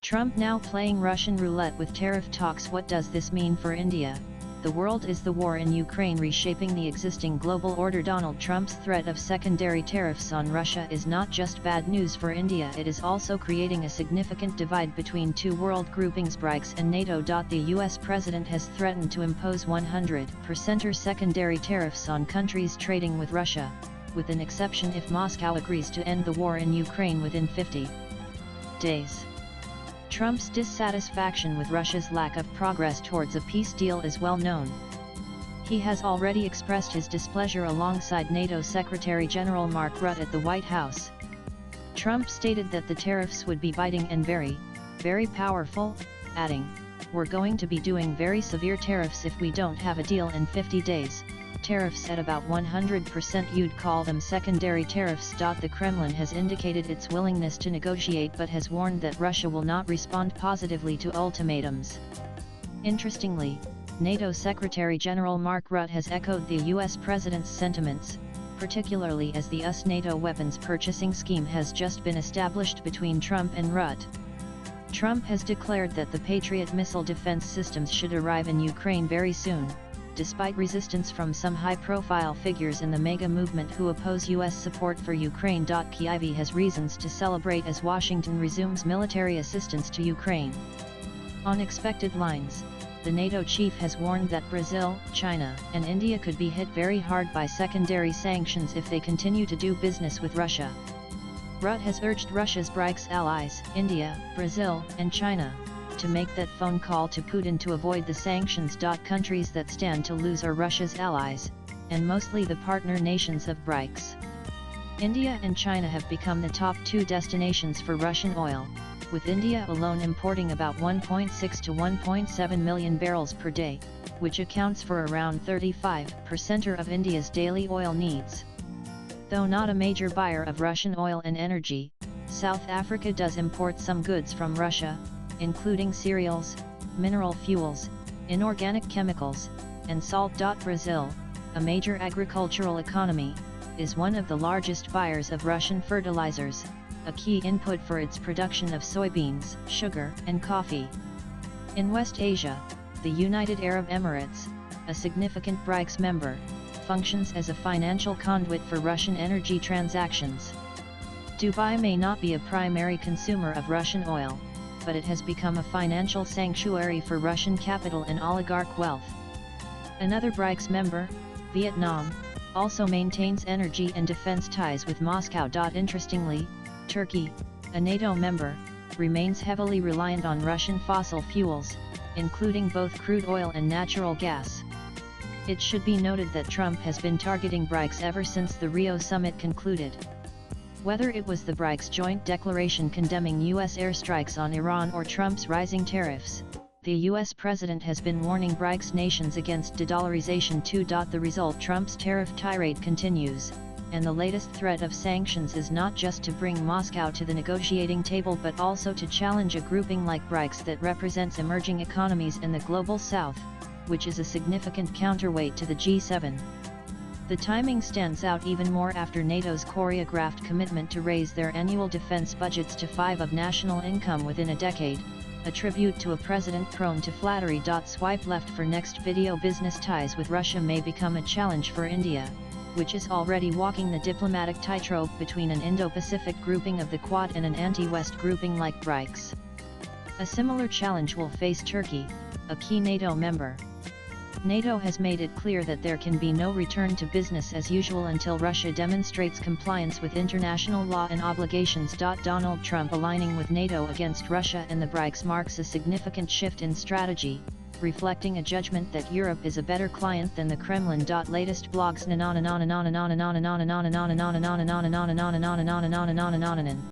Trump now playing Russian roulette with tariff talks. What does this mean for India? The world is the war in Ukraine reshaping the existing global order. Donald Trump's threat of secondary tariffs on Russia is not just bad news for India, it is also creating a significant divide between two world groupings, BRICS and NATO. The US president has threatened to impose 100% or secondary tariffs on countries trading with Russia, with an exception if Moscow agrees to end the war in Ukraine within 50 days. Trump's dissatisfaction with Russia's lack of progress towards a peace deal is well known. He has already expressed his displeasure alongside NATO Secretary General Mark Rutte at the White House. Trump stated that the tariffs would be biting and very, very powerful, adding, "We're going to be doing very severe tariffs if we don't have a deal in 50 days. Tariffs at about 100%, you'd call them secondary tariffs." The Kremlin has indicated its willingness to negotiate but has warned that Russia will not respond positively to ultimatums. Interestingly, NATO Secretary General Mark Rutte has echoed the US president's sentiments, particularly as the US-NATO weapons purchasing scheme has just been established between Trump and Rutte. Trump has declared that the Patriot missile defense systems should arrive in Ukraine very soon, despite resistance from some high-profile figures in the MAGA movement who oppose U.S. support for Ukraine. Kyiv has reasons to celebrate as Washington resumes military assistance to Ukraine. On expected lines, the NATO chief has warned that Brazil, China, and India could be hit very hard by secondary sanctions if they continue to do business with Russia. Rutte has urged Russia's BRICS allies, India, Brazil, and China, to make that phone call to Putin to avoid the sanctions. Countries that stand to lose are Russia's allies, and mostly the partner nations of BRICS. India and China have become the top two destinations for Russian oil, with India alone importing about 1.6 to 1.7 million barrels per day, which accounts for around 35% of India's daily oil needs. Though not a major buyer of Russian oil and energy, South Africa does import some goods from Russia, including cereals, mineral fuels, inorganic chemicals, and salt. Brazil, a major agricultural economy, is one of the largest buyers of Russian fertilizers, a key input for its production of soybeans, sugar, and coffee. In West Asia, the United Arab Emirates, a significant BRICS member, functions as a financial conduit for Russian energy transactions. Dubai may not be a primary consumer of Russian oil, but it has become a financial sanctuary for Russian capital and oligarch wealth. Another BRICS member, Vietnam, also maintains energy and defense ties with Moscow. Interestingly, Turkey, a NATO member, remains heavily reliant on Russian fossil fuels, including both crude oil and natural gas. It should be noted that Trump has been targeting BRICS ever since the Rio summit concluded. Whether it was the BRICS joint declaration condemning U.S. airstrikes on Iran or Trump's rising tariffs, the U.S. president has been warning BRICS nations against de-dollarization too. The result, Trump's tariff tirade continues, and the latest threat of sanctions is not just to bring Moscow to the negotiating table but also to challenge a grouping like BRICS that represents emerging economies in the global south, which is a significant counterweight to the G7. The timing stands out even more after NATO's choreographed commitment to raise their annual defense budgets to 5% of national income within a decade, a tribute to a president prone to flattery. Swipe left for next video. Business ties with Russia may become a challenge for India, which is already walking the diplomatic tightrope between an Indo-Pacific grouping of the Quad and an anti-West grouping like BRICS. A similar challenge will face Turkey, a key NATO member. NATO has made it clear that there can be no return to business as usual until Russia demonstrates compliance with international law and obligations. Donald Trump aligning with NATO against Russia and the BRICS marks a significant shift in strategy, reflecting a judgment that Europe is a better client than the Kremlin. Latest blogs.